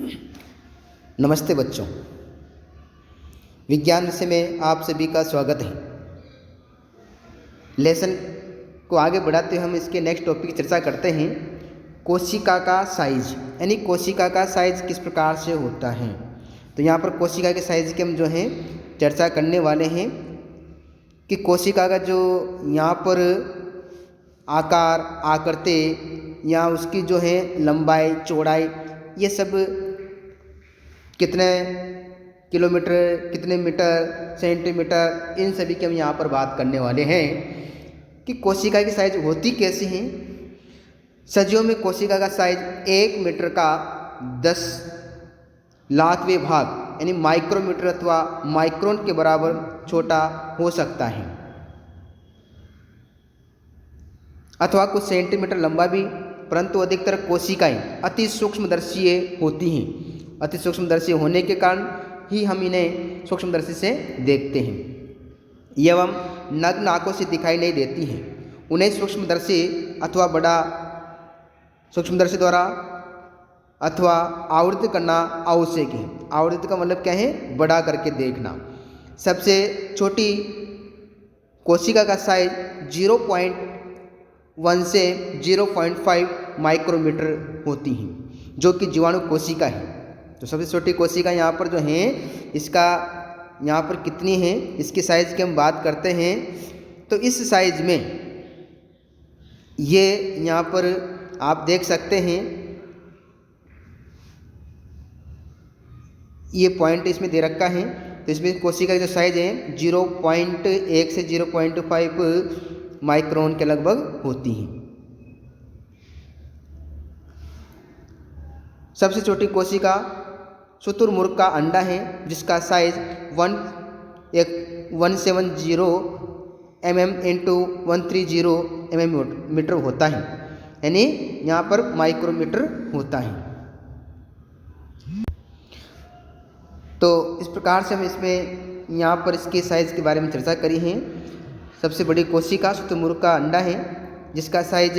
नमस्ते बच्चों, विज्ञान विषय में आप सभी का स्वागत है। लेसन को आगे बढ़ाते हुए हम इसके नेक्स्ट टॉपिक की चर्चा करते हैं। कोशिका का साइज, यानी कोशिका का साइज किस प्रकार से होता है। तो यहाँ पर कोशिका के साइज की हम जो हैं चर्चा करने वाले हैं कि कोशिका का जो यहाँ पर आकार, आकृति या उसकी जो है लंबाई, चौड़ाई, ये सब कितने किलोमीटर, कितने मीटर, सेंटीमीटर, इन सभी की हम यहाँ पर बात करने वाले हैं कि कोशिका की साइज होती कैसी है। सदियों में कोशिका का साइज 1 मीटर का 10 लाखवें भाग यानी माइक्रोमीटर अथवा माइक्रोन के बराबर छोटा हो सकता है अथवा कुछ सेंटीमीटर लंबा भी, परंतु अधिकतर कोशिकाएं अति सूक्ष्मदर्शीय होती हैं। अति सूक्ष्मदर्शी होने के कारण ही हम इन्हें सूक्ष्मदर्शी से देखते हैं एवं नग्न आंखों से दिखाई नहीं देती हैं। उन्हें सूक्ष्मदर्शी अथवा बड़ा सूक्ष्मदर्शी द्वारा अथवा आवृत्त करना आवश्यक है। आवृत्त का मतलब क्या है? बड़ा करके देखना। सबसे छोटी कोशिका का साइज 0.1 से 0.5 माइक्रोमीटर होती है, जो कि जीवाणु कोशिका है। तो सबसे छोटी कोशिका यहाँ पर जो है, इसका यहाँ पर कितनी है, इसकी साइज़ की हम बात करते हैं। तो इस साइज में ये यहाँ पर आप देख सकते हैं, ये पॉइंट इसमें दे रखा है। तो इसमें कोशिका की जो साइज है 0.1 से 0.5 माइक्रोन के लगभग होती है। सबसे छोटी कोशिका शुतुरमुर्ग का अंडा है, जिसका साइज 170 mm इंटू 130 mm होता है, यानी यहाँ पर माइक्रोमीटर होता है। तो इस प्रकार से हम इसमें यहाँ पर इसके साइज़ के बारे में चर्चा करी है। सबसे बड़ी कोशिका शुतुरमुर्ग का अंडा है, जिसका साइज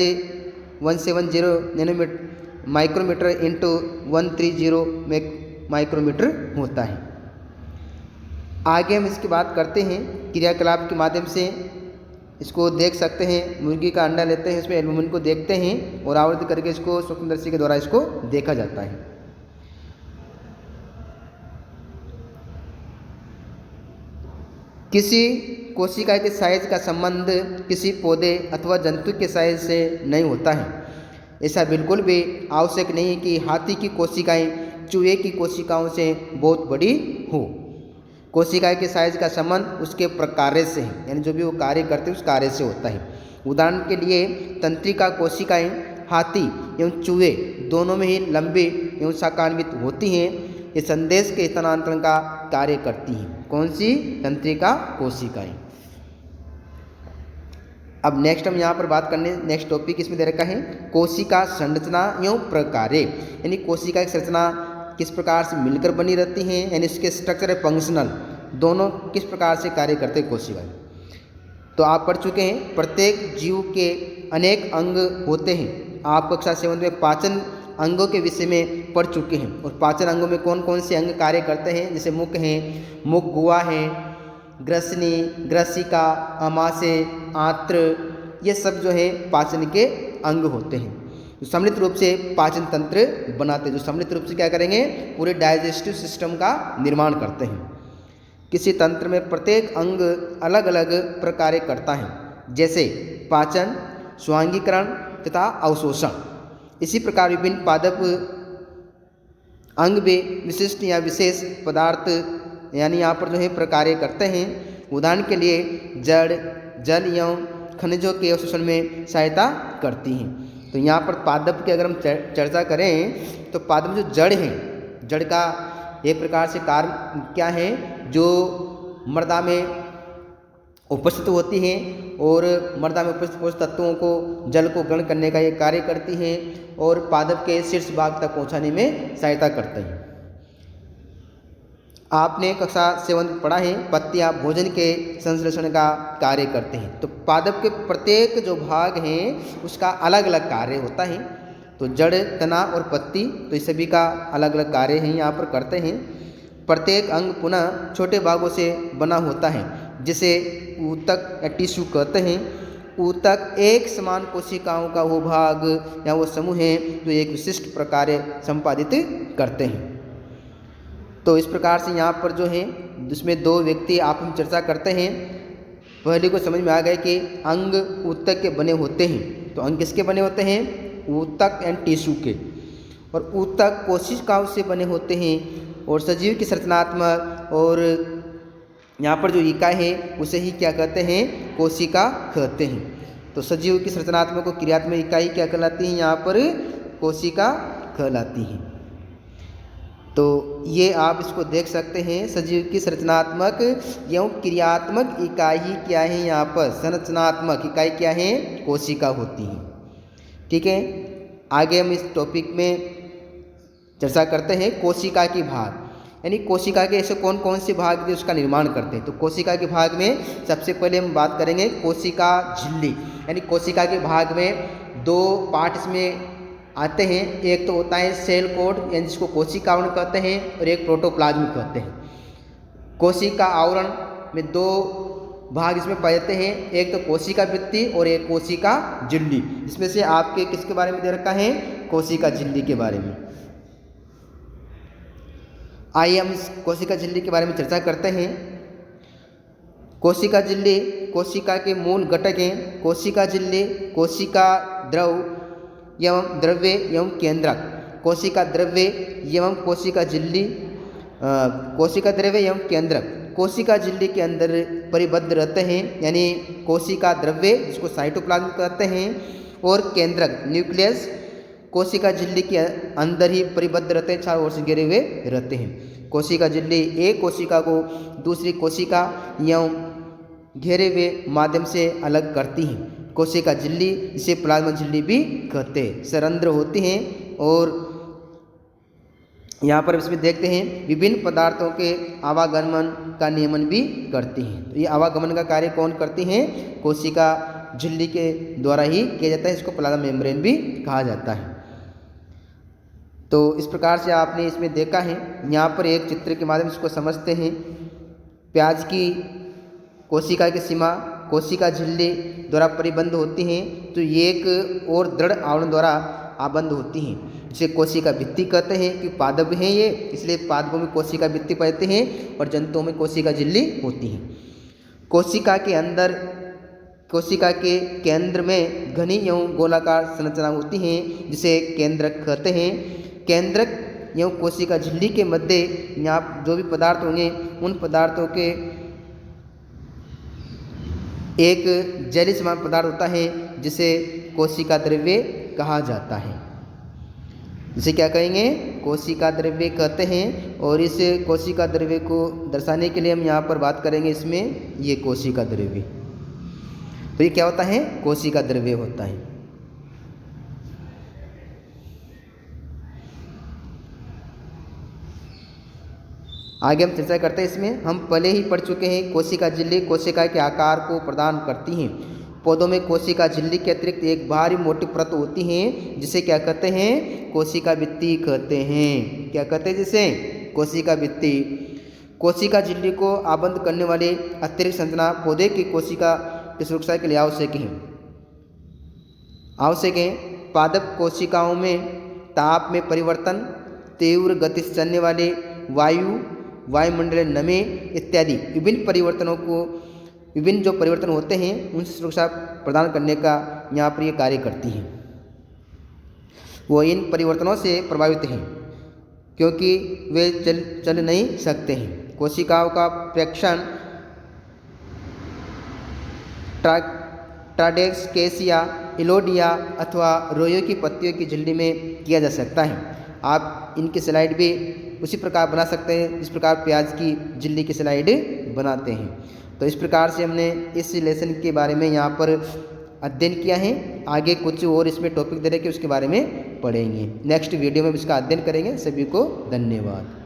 170 माइक्रोमीटर इंटू 130 माइक्रोमीटर होता है। आगे हम इसकी बात करते हैं क्रियाकलाप के माध्यम से। इसको देख सकते हैं, मुर्गी का अंडा लेते हैं, इसमें एल्बुमिन को देखते हैं और आवृत्त करके इसको सूक्ष्मदर्शी के द्वारा इसको देखा जाता है। किसी कोशिका के साइज का संबंध किसी पौधे अथवा जंतु के साइज से नहीं होता है। ऐसा बिल्कुल भी आवश्यक नहीं है कि हाथी की कोशिकाएं चूहे की कोशिकाओं से बहुत बड़ी हो। कोशिका के साइज का संबंध उसके प्रकार से है, यानी जो भी वो कार्य करते हैं उस कार्य से होता है। उदाहरण के लिए तंत्रिका कोशिकाएं हाथी एवं चूहे दोनों में ही लंबी एवं शाखान्वित होती हैं। ये संदेश के स्थानांतरण का कार्य करती हैं। कौन सी? तंत्रिका कोशिकाएं। अब नेक्स्ट हम यहाँ पर बात करने, नेक्स्ट टॉपिक इसमें दे रखा है कोशिका संरचना एवं प्रकार्य, यानी कोशिका की संरचना किस प्रकार से मिलकर बनी रहती हैं, यानी इसके स्ट्रक्चर है फंक्शनल, दोनों किस प्रकार से कार्य करते हैं कोशिका। तो आप पढ़ चुके हैं प्रत्येक जीव के अनेक अंग होते हैं। आप कक्षा 7 में पाचन अंगों के विषय में पढ़ चुके हैं, और पाचन अंगों में कौन कौन से अंग कार्य करते हैं, जैसे मुख हैं, मुख गुहा है, ग्रसनी, ग्रसिका, आमाशय, आंत्र, ये सब जो है पाचन के अंग होते हैं। जो सम्मिलित रूप से पाचन तंत्र बनाते हैं, जो सम्मिलित रूप से क्या करेंगे, पूरे डाइजेस्टिव सिस्टम का निर्माण करते हैं। किसी तंत्र में प्रत्येक अंग अलग अलग प्रकार करता है, जैसे पाचन, स्वांगीकरण तथा अवशोषण। इसी प्रकार विभिन्न पादप अंग भी विशिष्ट या विशेष पदार्थ यानी यहाँ पर जो है प्रकार्य करते हैं। उदाहरण के लिए जड़, जल एवं खनिजों के अवशोषण में सहायता करती हैं। तो यहाँ पर पादप की अगर हम चर्चा करें तो पादप जो जड़ हैं, जड़ का एक प्रकार से कार्य क्या है, जो मृदा में उपस्थित होती हैं और मृदा में उपस्थित पोषक तत्वों को, जल को ग्रहण करने का ये कार्य करती हैं और पादप के शीर्ष भाग तक पहुँचाने में सहायता करते हैं। आपने कक्षा 7 में पढ़ा है पत्तियां भोजन के संश्लेषण का कार्य करते हैं। तो पादप के प्रत्येक जो भाग हैं उसका अलग अलग कार्य होता है। तो जड़, तना और पत्ती, तो इस सभी का अलग अलग कार्य हैं यहाँ पर करते हैं। प्रत्येक अंग पुनः छोटे भागों से बना होता है जिसे ऊतक या टिश्यू कहते हैं। ऊतक एक समान कोशिकाओं का वो भाग या वो समूह है जो एक विशिष्ट प्रकार संपादित करते हैं। तो इस प्रकार से यहाँ पर जो है जिसमें दो व्यक्ति आपस में चर्चा करते हैं। पहले को समझ में आ गया कि अंग ऊतक के बने होते हैं। तो अंग किसके बने होते हैं? ऊतक एंड टिश्यू के। और ऊतक कोशिकाओं से बने होते हैं। और सजीव की संरचनात्मक और यहाँ पर जो इकाई है उसे ही क्या कहते हैं? कोशिका कहते हैं। तो सजीव की संरचनात्मक और क्रियात्मक इकाई क्या कहलाती है? यहाँ पर कोशिका कहलाती है। तो ये आप इसको देख सकते हैं, सजीव की संरचनात्मक एवं क्रियात्मक इकाई क्या है? यहाँ पर संरचनात्मक इकाई क्या है? कोशिका होती है। ठीक है, आगे हम इस टॉपिक में चर्चा करते हैं कोशिका के भाग, यानी कोशिका के ऐसे कौन कौन से भाग जो उसका निर्माण करते हैं। तो कोशिका के भाग में सबसे पहले हम बात करेंगे कोशिका झिल्ली, यानी कोशिका के भाग में दो पार्ट इसमें आते हैं। एक तो होता है सेल कोड, यानी जिसको कोशिका आवरण कहते हैं, और एक प्रोटोप्लाज्म कहते हैं। कोशिका आवरण में दो भाग इसमें पाए जाते हैं, एक तो कोशिका भित्ति और एक कोशिका झिल्ली। इसमें से आपके किसके बारे में दे रखा है? कोशिका झिल्ली के बारे में। आइए हम इस कोशिका झिल्ली के बारे में चर्चा करते हैं। कोशिका झिल्ली कोशिका के मूल घटक हैं। कोशिका झिल्ली कोशिका द्रव्य एवं केंद्रक, कोशिका द्रव्य एवं कोशिका झिल्ली, कोशिका द्रव्य एवं केंद्रक कोशिका झिल्ली के अंदर परिबद्ध रहते हैं, यानी कोशिका द्रव्य जिसको साइटोप्लाज्म कहते हैं, और केंद्रक न्यूक्लियस कोशिका झिल्ली के अंदर ही परिबद्ध रहते हैं, चारों ओर से घिरे हुए रहते हैं। कोशिका झिल्ली एक कोशिका को दूसरी कोशिका एवं घेरे हुए माध्यम से अलग करती हैं। कोशिका झिल्ली इसे प्लाज्मा झिल्ली भी कहते हैं। सरंध्र होती हैं और यहाँ पर इसमें देखते हैं विभिन्न पदार्थों के आवागमन का नियमन भी करती हैं। तो ये आवागमन का कार्य कौन करती हैं? कोशिका झिल्ली के द्वारा ही किया जाता है। इसको प्लाज्मा मेम्ब्रेन भी कहा जाता है। तो इस प्रकार से आपने इसमें देखा है। यहाँ पर एक चित्र के माध्यम से इसको समझते हैं। प्याज की कोशिका की सीमा कोशिका झिल्ली द्वारा परिबद्ध होती हैं, तो ये एक और दृढ़ आवरण द्वारा आबद्ध होती हैं, जिसे कोशिका भित्ति कहते हैं। कि पादप हैं ये, इसलिए पादपों में कोशिका भित्ति पाते हैं और जंतुओं में कोशिका झिल्ली होती है। कोशिका के अंदर कोशिका के केंद्र में घनी एवं गोलाकार संरचना होती हैं, जिसे केंद्रक कहते हैं। केंद्रक एवं कोशिका झिल्ली के मध्य यहाँ जो भी पदार्थ होंगे उन पदार्थों के एक जैली समान पदार्थ होता है, जिसे कोशिका द्रव्य कहा जाता है। जिसे क्या कहेंगे? कोशिका द्रव्य कहते हैं। और इस कोशिका द्रव्य को दर्शाने के लिए हम यहाँ पर बात करेंगे इसमें ये कोशिका द्रव्य। तो ये क्या होता है? कोशिका द्रव्य होता है। आगे हम चर्चा करते हैं इसमें। हम पहले ही पढ़ चुके हैं कोशिका झिल्ली कोशिका के आकार को प्रदान करती हैं। पौधों में कोशिका झिल्ली के अतिरिक्त एक भारी मोटी परत होती है, जिसे क्या कहते हैं? कोशिका भित्ति कहते हैं। क्या कहते हैं जिसे? कोशिका भित्ति। कोशिका झिल्ली को आबद्ध करने वाले अतिरिक्त संरचना पौधे की कोशिका की सुरक्षा के लिए आवश्यक है। पादप कोशिकाओं में ताप में परिवर्तन, तीव्र गति से चलने वाले वायुमंडलीय नमी इत्यादि विभिन्न जो परिवर्तन होते हैं उनसे सुरक्षा प्रदान करने का यहाँ पर ये कार्य करती हैं। वो इन परिवर्तनों से प्रभावित हैं क्योंकि वे चल नहीं सकते हैं। कोशिकाओं का प्रेक्षण ट्राडेक्सकेसिया, इलोडिया अथवा रोयो की पत्तियों की झिल्ली में किया जा सकता है। आप इनकी स्लाइड भी उसी प्रकार बना सकते हैं इस प्रकार प्याज की झिल्ली की स्लाइड बनाते हैं। तो इस प्रकार से हमने इस लेसन के बारे में यहाँ पर अध्ययन किया है। आगे कुछ और इसमें टॉपिक दे रहे कि उसके बारे में पढ़ेंगे। नेक्स्ट वीडियो में इसका अध्ययन करेंगे। सभी को धन्यवाद।